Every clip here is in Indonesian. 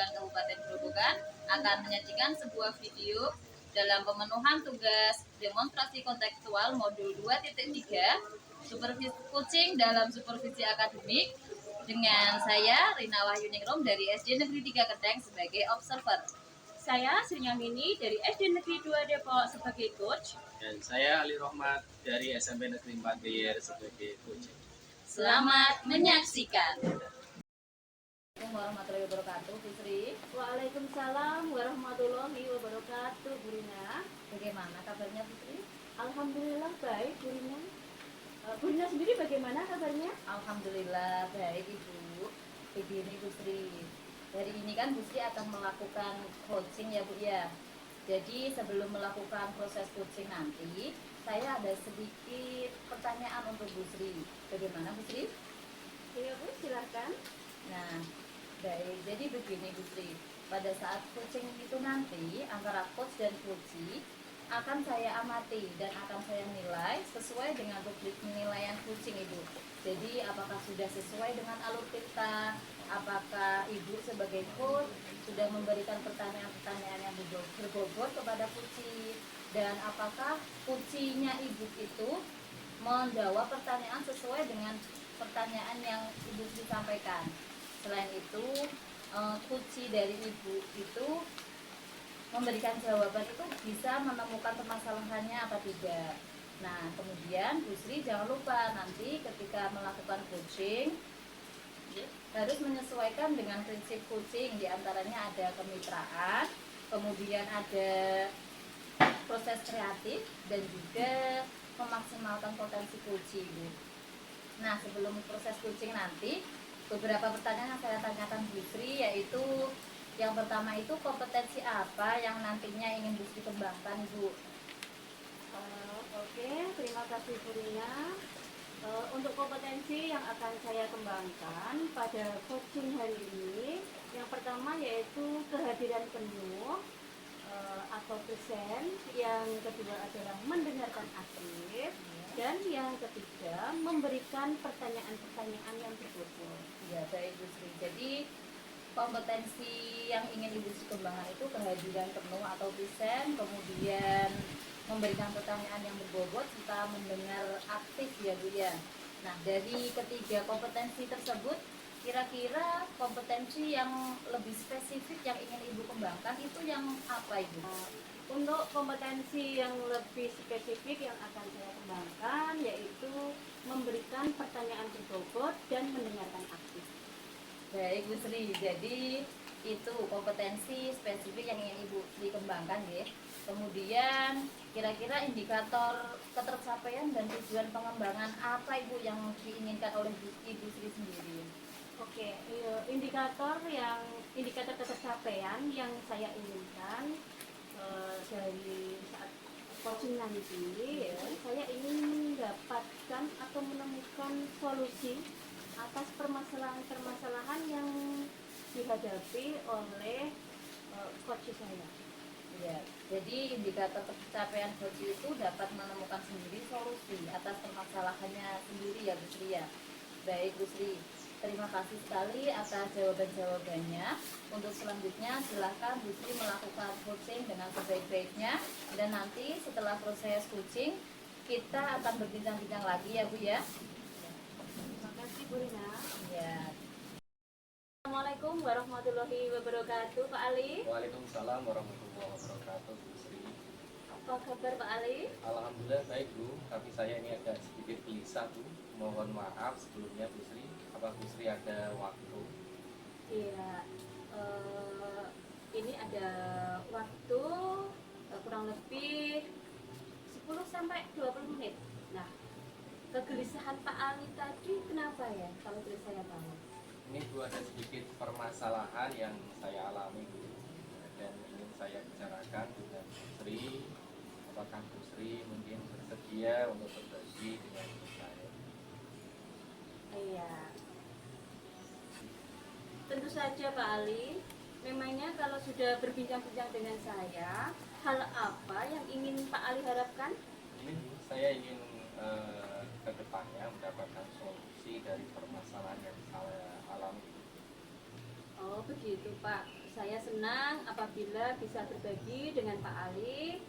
Pendidikan Kabupaten Grobogan akan menyajikan sebuah video dalam pemenuhan tugas demonstrasi kontekstual modul 2.3 supervisi kucing dalam supervisi akademik dengan saya Rina Wahyuningrum dari SD Negeri 3 Kendeng sebagai observer. Saya Sri Nyamini dari SD Negeri 2 Depok sebagai coach. Dan saya Ali Rohmat dari SMP Negeri 4 Beyer sebagai coach. Selamat menyaksikan. Assalamualaikum warahmatullahi wabarakatuh, Putri. Waalaikumsalam warahmatullahi wabarakatuh, Bu Rina. Bagaimana kabarnya, Putri? Alhamdulillah baik, Bu Rina. Bu Rina sendiri bagaimana kabarnya? Alhamdulillah baik, Ibu. Begini, Putri. Hari ini kan Bu Sri akan melakukan coaching ya Bu ya. Jadi sebelum melakukan proses coaching nanti, saya ada sedikit pertanyaan untuk Bu Sri. Bagaimana Bu Sri? Iya Bu, silahkan. Nah, baik. Jadi begini Bu Sri. Pada saat coaching itu nanti antara coach dan coachee akan saya amati dan akan saya nilai sesuai dengan rubrik penilaian coaching Ibu. Jadi apakah sudah sesuai dengan alur kita? Apakah Ibu sebagai coach sudah memberikan pertanyaan-pertanyaan yang berbobot kepada coachee? Dan apakah coachee-nya Ibu itu menjawab pertanyaan sesuai dengan pertanyaan yang Ibu sampaikan? Selain itu, coachee dari Ibu itu memberikan jawaban itu bisa menemukan permasalahannya apa tidak. Nah, kemudian Bu Sri jangan lupa nanti ketika melakukan coaching harus menyesuaikan dengan prinsip coaching, diantaranya ada kemitraan, kemudian ada proses kreatif dan juga memaksimalkan potensi coaching. Nah, sebelum proses coaching nanti beberapa pertanyaan yang saya tanyakan Bu Sri, yaitu yang pertama itu kompetensi apa yang nantinya ingin Bu Sri kembangkan, Bu? Oke, terima kasih Bu Rina. Untuk kompetensi yang akan saya kembangkan pada coaching hari ini, yang pertama yaitu kehadiran penuh atau present, yang kedua adalah mendengarkan aktif, dan yang ketiga memberikan pertanyaan-pertanyaan yang berbobot. Ya, baik Bu Sri. Jadi kompetensi yang ingin Ibu Sri kembangkan itu kehadiran penuh atau present, kemudian memberikan pertanyaan yang berbobot serta mendengar aktif ya Bu ya. Nah, dari ketiga kompetensi tersebut kira-kira kompetensi yang lebih spesifik yang ingin Ibu kembangkan itu yang apa Ibu? Untuk kompetensi yang lebih spesifik yang akan saya kembangkan yaitu memberikan pertanyaan berbobot dan mendengarkan aktif. Baik Bu Sri, jadi itu kompetensi spesifik yang ingin Ibu Sri kembangkan ya. Kemudian kira-kira indikator ketercapaian dan tujuan pengembangan apa Ibu yang diinginkan oleh Ibu Sri sendiri? Oke, indikator ketercapaian yang saya inginkan dari saat coaching nanti ya, saya ingin mendapatkan atau menemukan solusi atas permasalahan-permasalahan yang dihadapi oleh coach saya. Ya, jadi indikator pencapaian coach itu dapat menemukan sendiri solusi atas permasalahannya sendiri ya Bu Sri ya. Baik Bu Sri, terima kasih sekali atas jawaban-jawabannya. Untuk selanjutnya silahkan Bu Sri melakukan coaching dengan sebaik-baiknya, dan nanti setelah proses coaching kita akan berbincang-bincang lagi ya Bu ya. Terima kasih Bu Rina. Ya. Assalamualaikum warahmatullahi wabarakatuh, Pak Ali. Waalaikumsalam warahmatullahi wabarakatuh, Bu Sri. Apa kabar Pak Ali? Alhamdulillah baik Bu, tapi saya ini agak sedikit gelisah Bu. Mohon maaf sebelumnya Bu Sri. Apa Bu Sri ada waktu? Iya, ini ada waktu kurang lebih 10 sampai 20 menit. Nah, kegelisahan Pak Ali tadi kenapa ya, kalau boleh saya tahu? Ini Bu ada sedikit permasalahan yang saya alami Bu, dan ingin saya bicarakan dengan Bu Sri. Apakah Bu Sri mungkin bersedia untuk berbagi dengan saya? Iya, tentu saja Pak Ali. Memangnya kalau sudah berbincang-bincang dengan saya, hal apa yang ingin Pak Ali harapkan? Ini Bu, saya ingin ke depannya mendapatkan solusi dari permasalahan yang saya alami. Oh begitu Pak, Saya senang apabila bisa berbagi dengan Pak Ali.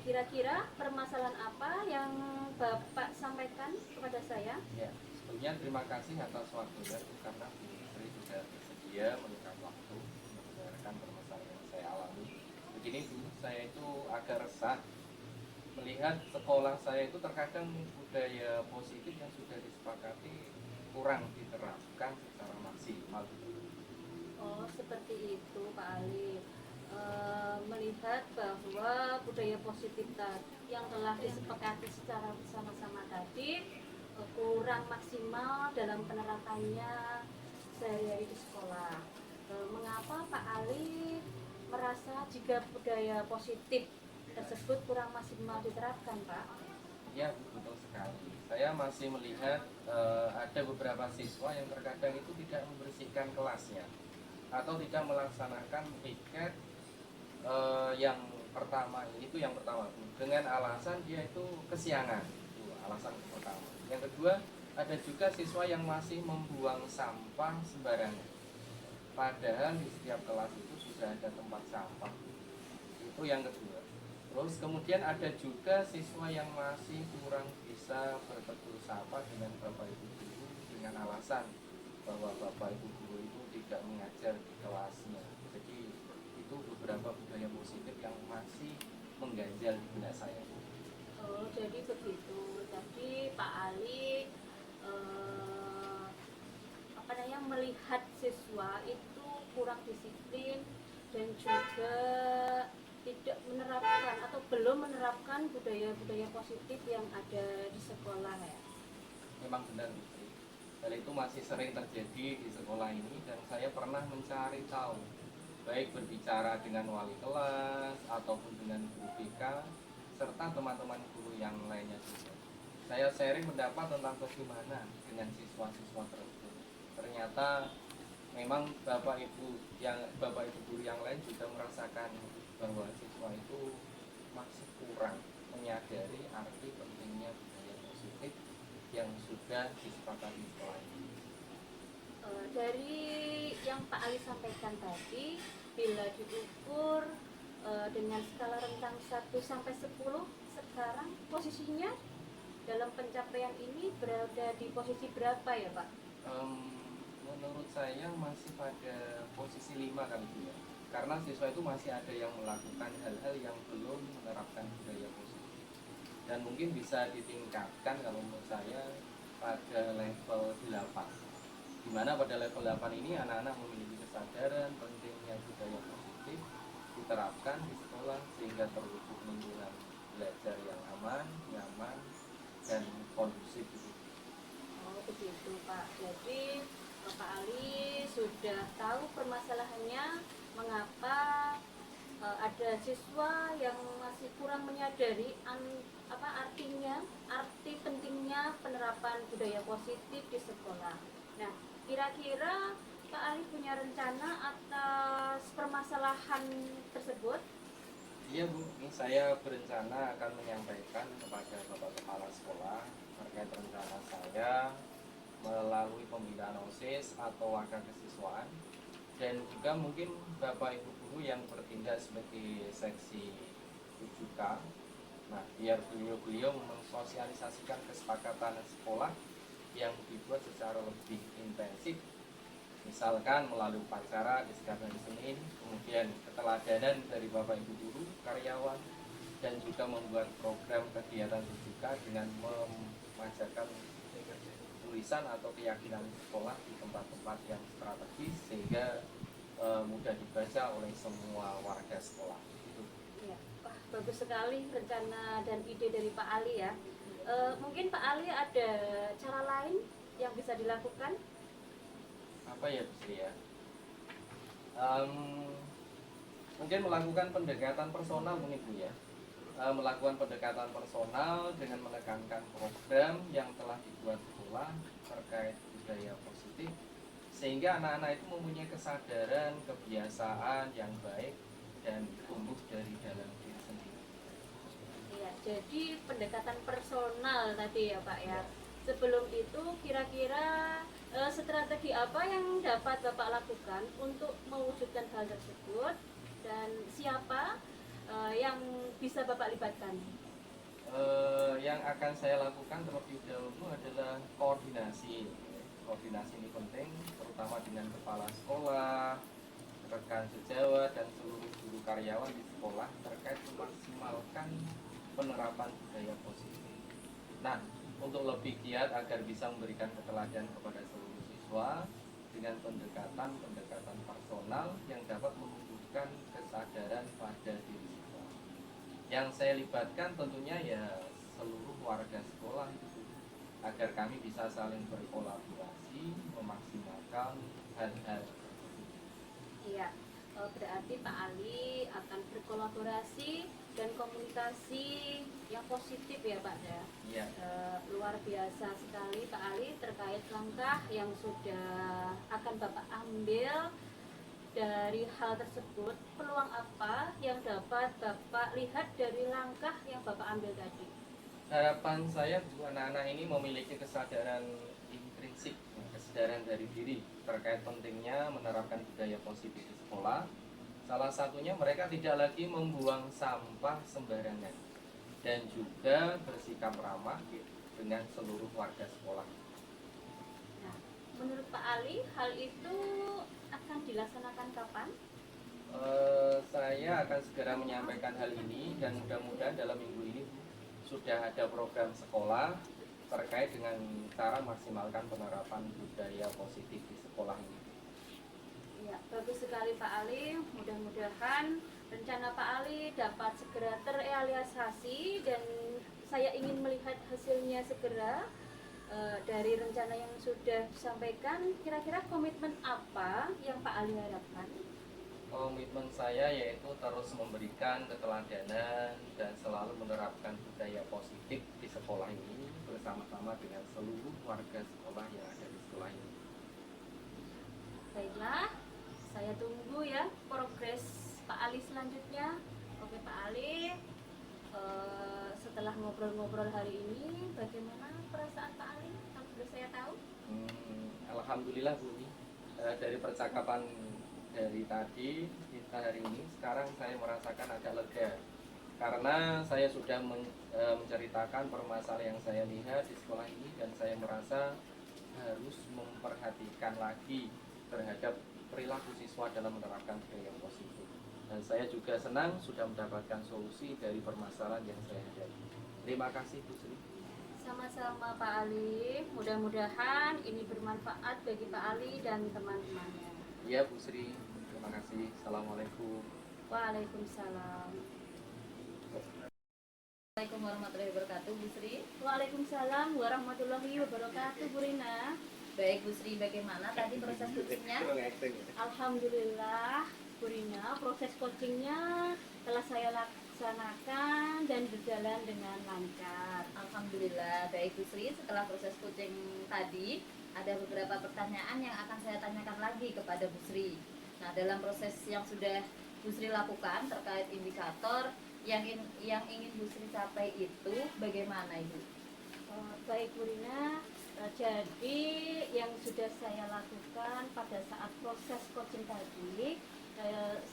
Kira-kira permasalahan apa yang Bapak sampaikan kepada saya? Ya, sebelumnya terima kasih atas waktunya karena Bu Sri sudah bersedia meluangkan waktu untuk mendengarkan permasalahan yang saya alami. Begini Bu, saya itu agak resah melihat sekolah saya itu terkadang budaya positif yang sudah disepakati kurang diterapkan secara maksimal. Oh, seperti itu Pak Ali. Melihat bahwa budaya positif yang telah disepakati secara bersama-sama tadi kurang maksimal dalam penerapannya sehari-hari di sekolah. Mengapa Pak Ali merasa jika budaya positif tersebut kurang maksimal diterapkan, Pak? Ya, betul sekali. Saya masih melihat ada beberapa siswa yang terkadang itu tidak membersihkan kelasnya atau tidak melaksanakan piket yang pertama itu yang pertama dengan alasan dia itu kesiangan, itu alasan pertama. Yang kedua, ada juga siswa yang masih membuang sampah sembarangan padahal di setiap kelas itu sudah ada tempat sampah. Itu yang kedua. Terus kemudian ada juga siswa yang masih kurang bisa bertegur sapa dengan bapak ibu guru dengan alasan bahwa bapak ibu guru itu tidak mengajar di kelasnya. Jadi itu beberapa budaya positif yang masih mengganjal di benak saya. Oh, jadi begitu. Jadi Pak Ali melihat siswa itu kurang disiplin dan juga tidak menerapkan atau belum menerapkan budaya-budaya positif yang ada di sekolah ya. Memang benar Putri. Hal itu masih sering terjadi di sekolah ini dan saya pernah mencari tahu baik berbicara dengan wali kelas ataupun dengan guru BK serta teman-teman guru yang lainnya juga. Saya sharing pendapat tentang bagaimana dengan siswa-siswa tersebut. Ternyata memang bapak ibu guru yang lain juga merasakan bahwa siswa itu masih kurang menyadari arti pentingnya budaya positif yang sudah disepakati sekolah ini. Dari yang Pak Ali sampaikan tadi, bila diukur dengan skala rentang 1 sampai 10, sekarang posisinya dalam pencapaian ini berada di posisi berapa ya Pak? Menurut saya masih pada posisi 5 kali ya. Karena siswa itu masih ada yang melakukan hal-hal yang belum menerapkan budaya positif. Dan mungkin bisa ditingkatkan kalau menurut saya pada level 8. Di mana pada level 8 ini anak-anak memiliki kesadaran pentingnya budaya positif diterapkan di sekolah sehingga terwujud lingkungan belajar yang aman, nyaman, dan kondusif. Oh begitu Pak. Jadi Pak Ali sudah tahu permasalahannya mengapa ada siswa yang masih kurang menyadari arti pentingnya penerapan budaya positif di sekolah. Nah, kira-kira Pak Ali punya rencana atas permasalahan tersebut? Iya Bu, ini saya berencana akan menyampaikan kepada Bapak Kepala Sekolah terkait rencana saya melalui pembinaan OSIS atau wakil kesiswaan dan juga mungkin Bapak Ibu Guru yang bertindak sebagai seksi 7K. Nah, biar beliau mensosialisasikan kesepakatan sekolah yang dibuat secara lebih intensif, misalkan melalui upacara di setiap hari Senin, kemudian keteladanan dari Bapak Ibu Guru, karyawan, dan juga membuat program kegiatan 7K dengan mengajarkan tulisan atau keyakinan sekolah di tempat-tempat yang strategis sehingga mudah dibaca oleh semua warga sekolah. Ya, wah, bagus sekali rencana dan ide dari Pak Ali ya. Mungkin Pak Ali ada cara lain yang bisa dilakukan? Apa ya Bu Sri ya? Mungkin melakukan pendekatan personal mungkin Bu ya. Melakukan pendekatan personal dengan menekankan program yang telah dibuat sekolah terkait budaya positif sehingga anak-anak itu mempunyai kesadaran, kebiasaan yang baik dan tumbuh dari dalam diri sendiri. Iya, jadi pendekatan personal tadi ya Pak ya. Sebelum itu kira-kira strategi apa yang dapat Bapak lakukan untuk mewujudkan hal tersebut dan siapa yang bisa Bapak libatkan? Yang akan saya lakukan terlebih dahulu adalah koordinasi. Koordinasi ini penting, terutama dengan kepala sekolah, rekan sejawat, dan seluruh guru karyawan di sekolah terkait memaksimalkan penerapan budaya positif. Nah, untuk lebih giat agar bisa memberikan keteladanan kepada seluruh siswa dengan pendekatan personal yang dapat menumbuhkan kesadaran pada diri siswa. Yang saya libatkan tentunya ya seluruh warga sekolah itu, agar kami bisa saling berkolaborasi memaksimalkan hal-hal. Iya, berarti Pak Ali akan berkolaborasi dan komunikasi yang positif ya Pak ya. Iya. Luar biasa sekali Pak Ali terkait langkah yang sudah akan Bapak ambil. Dari hal tersebut, peluang apa yang dapat Bapak lihat dari langkah yang Bapak ambil tadi? Harapan saya anak-anak ini memiliki kesadaran intrinsik, kesadaran dari diri terkait pentingnya menerapkan budaya positif di sekolah. Salah satunya mereka tidak lagi membuang sampah sembarangan dan juga bersikap ramah dengan seluruh warga sekolah. Nah, menurut Pak Ali, hal itu akan dilaksanakan kapan? Saya akan segera menyampaikan hal ini dan mudah-mudahan dalam minggu ini sudah ada program sekolah terkait dengan cara maksimalkan penerapan budaya positif di sekolah ini. Ya, bagus sekali Pak Ali. Mudah-mudahan rencana Pak Ali dapat segera terrealisasi dan saya ingin melihat hasilnya segera. Dari rencana yang sudah disampaikan, kira-kira komitmen apa yang Pak Ali harapkan? Komitmen saya yaitu terus memberikan keteladanan dan selalu menerapkan budaya positif di sekolah ini bersama-sama dengan seluruh warga sekolah yang ada di sekolah ini. Baiklah, saya tunggu ya progres Pak Ali selanjutnya. Oke Pak Ali, setelah ngobrol-ngobrol hari ini, bagaimana perasaan Pak Ali? Kalau sudah saya tahu. Alhamdulillah Bu, dari percakapan dari tadi kita hari ini, sekarang saya merasakan agak lega karena saya sudah menceritakan permasalahan yang saya lihat di sekolah ini dan saya merasa harus memperhatikan lagi terhadap perilaku siswa dalam menerapkan budaya yang positif. Dan saya juga senang sudah mendapatkan solusi dari permasalahan yang saya hadapi. Terima kasih Bu Sri. Sama-sama Pak Ali, mudah-mudahan ini bermanfaat bagi Pak Ali dan teman-temannya. Iya Bu Sri, terima kasih. Assalamualaikum. Waalaikumsalam. Assalamualaikum warahmatullahi wabarakatuh, Bu Sri. Waalaikumsalam warahmatullahi wabarakatuh, Bu Rina. Baik Bu Sri, bagaimana tadi proses coachingnya? Alhamdulillah, Bu Rina, proses coachingnya telah saya laksanakan dan berjalan dengan lancar. Alhamdulillah, baik Bu Sri. Setelah proses coaching tadi, ada beberapa pertanyaan yang akan saya tanyakan lagi kepada Bu Sri. Nah, dalam proses yang sudah Bu Sri lakukan terkait indikator yang ingin Bu Sri capai itu bagaimana Ibu? Baik Bu Rina, jadi yang sudah saya lakukan pada saat proses coaching tadi,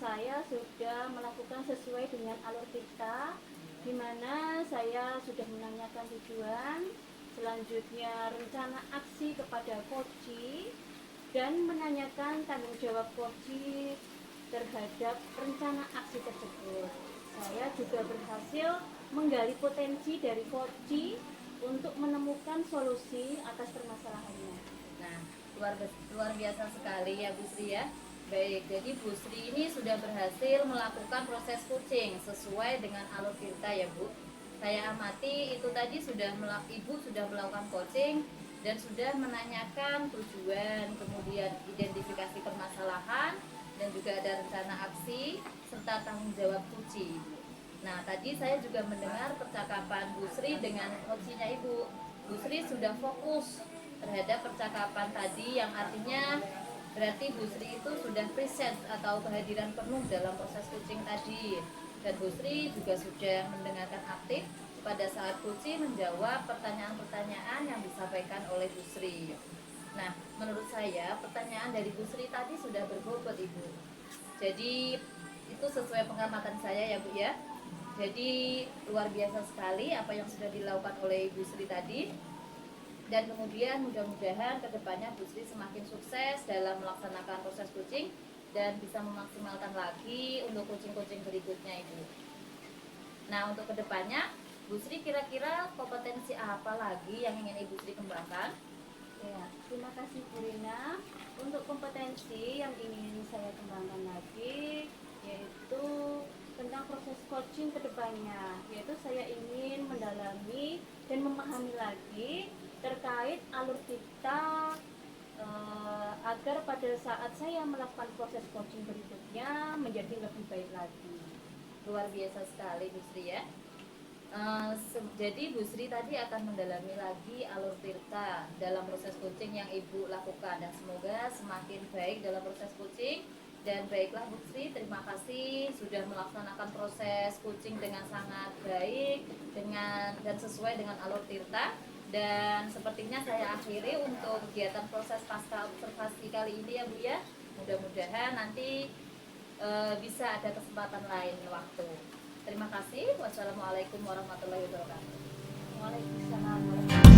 saya sudah melakukan sesuai dengan alur kita, di mana saya sudah menanyakan tujuan, selanjutnya rencana aksi kepada coach dan menanyakan tanggung jawab coach terhadap rencana aksi tersebut. Saya juga berhasil menggali potensi dari coach untuk menemukan solusi atas permasalahannya. Nah, luar biasa sekali ya Bu Sri ya. Baik, jadi Bu Sri ini sudah berhasil melakukan proses coaching sesuai dengan alur kita ya Bu. Saya amati itu tadi Ibu sudah melakukan coaching dan sudah menanyakan tujuan, kemudian identifikasi permasalahan, dan juga ada rencana aksi serta tanggung jawab coach Ibu. Nah, tadi saya juga mendengar percakapan Bu Sri dengan coachnya Ibu. Bu Sri sudah fokus terhadap percakapan tadi yang artinya berarti Bu Sri itu sudah present atau kehadiran penuh dalam proses coaching tadi. Dan Bu Sri juga sudah mendengarkan aktif pada saat coaching menjawab pertanyaan-pertanyaan yang disampaikan oleh Bu Sri. Nah, menurut saya pertanyaan dari Bu Sri tadi sudah berbobot Ibu. Jadi itu sesuai pengamatan saya ya Bu ya. Jadi luar biasa sekali apa yang sudah dilakukan oleh Ibu Sri tadi. Dan kemudian mudah-mudahan kedepannya Bu Sri semakin sukses dalam melaksanakan proses coaching dan bisa memaksimalkan lagi untuk coaching-coaching berikutnya Ibu. Nah untuk kedepannya Bu Sri kira-kira kompetensi apa lagi yang ingin Ibu Sri kembangkan? Ya, terima kasih Bu Rina. Untuk kompetensi yang ingin saya kembangkan lagi yaitu tentang proses coaching kedepannya, yaitu saya ingin mendalami dan memahami lagi terkait alur kita agar pada saat saya melakukan proses coaching berikutnya menjadi lebih baik lagi. Luar biasa sekali Bu Sri ya. Jadi Bu Sri tadi akan mendalami lagi alur tirta dalam proses coaching yang Ibu lakukan dan semoga semakin baik dalam proses coaching. Dan baiklah Bu Sri, terima kasih sudah melaksanakan proses coaching dengan sangat baik dan sesuai dengan alur tirta. Dan sepertinya saya akhiri untuk kegiatan proses pasca observasi kali ini ya Bu ya. Mudah-mudahan nanti bisa ada kesempatan lain waktu. Terima kasih. Wassalamualaikum warahmatullahi wabarakatuh. Waalaikumsalam warahmatullahi wabarakatuh.